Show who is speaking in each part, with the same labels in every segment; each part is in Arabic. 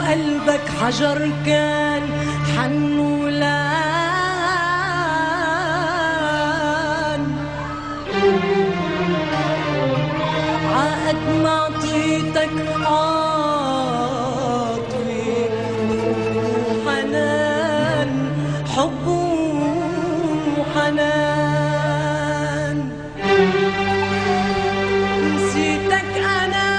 Speaker 1: قلبك حجر كان حن ولان عقد ما عطيتك عاطفي وحنان حب وحنان نسيتك أنا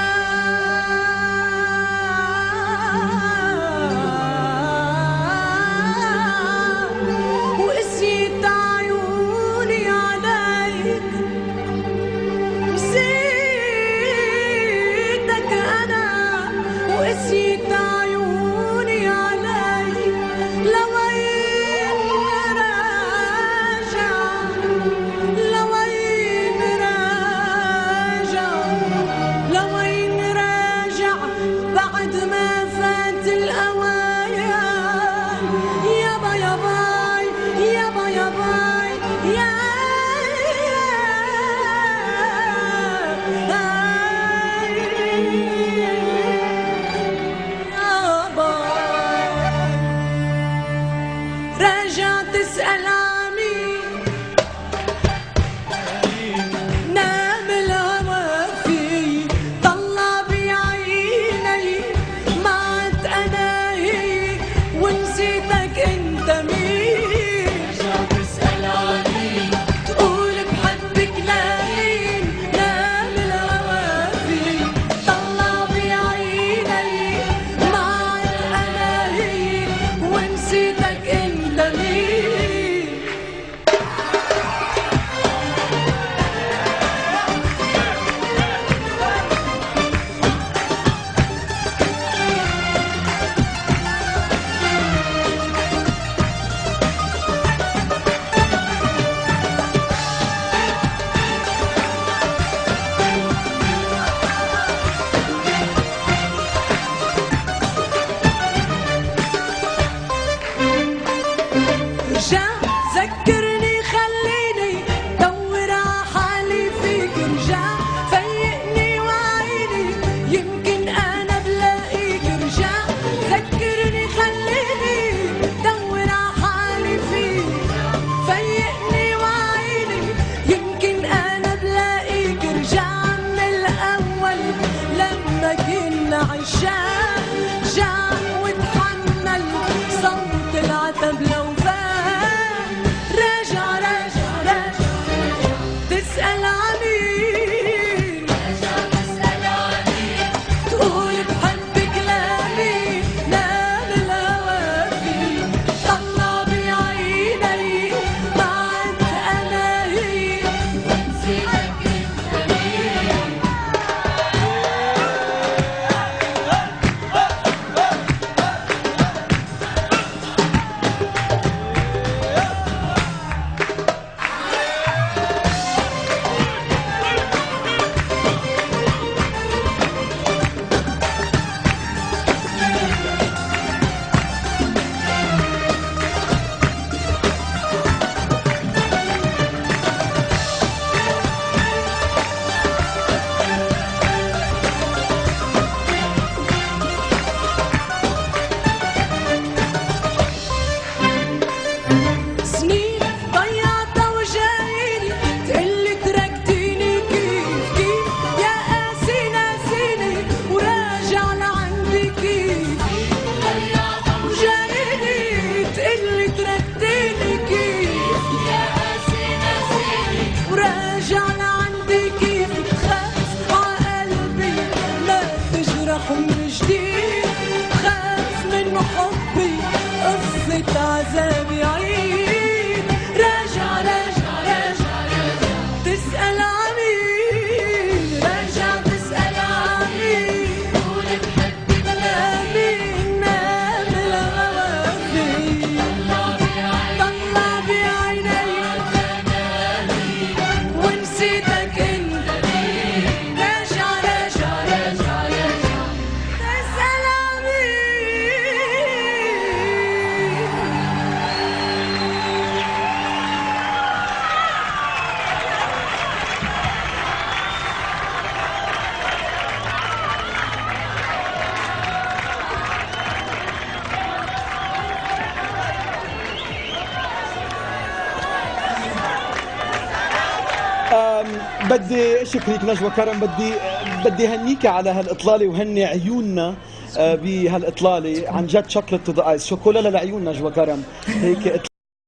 Speaker 1: وقسيت عيوني عليك نسيتك أنا وقسيت عيوني عليك لوين راجع لوين راجع لوين راجع بعد ما فات الأوان يابا يا باي يابا يا باي يا راجع تسأل عني نام الهوى في طلع بعيني معت أناهي ونسيتك انت مين راجع تسأل عني تقول بحبك لمين نام الهوى في طلع بعيني معت أناهي ونسيتك انت مين رجع ذكرني خليني دور عحالي فيك رجع فيقني وعيني يمكن أنا بلاقيك رجع ذكرني خليني دور عحالي فيك فيقني وعيني يمكن أنا بلاقيك رجع من الأول لما كنا عشاق رجع وتحمل صوت العتب لو راجع راجع راجع تسأل عني راجع تسأل عني تقول بحبك لمين نام الهوى فيه طلع بعيني بعد أناهي ونسيتك انت مين سنين ضيعتها وجايلي تقلي تركتيني كيف كيف يا قاسي ناسيني وراجع لعندي كيف ضيعتها وجايلي تقلي تركتيني كيف يا قاسي ناسيني وراجع لعندي كيف تخاف عقلبي لا تجرح من جديد خاف من حبي قصة عذابي عيد راجع راجع راجع راجع تسأل عني راجع تسأل عني قول بحبك لمين نام الهوى
Speaker 2: بدي اشكرك نجوى كرم، بدي هنيك على هالاطلاله وهني عيوننا بهالاطلاله، عن جد شوكليت تو ذا ايس، شوكولا للعيون نجوى كرم هيك.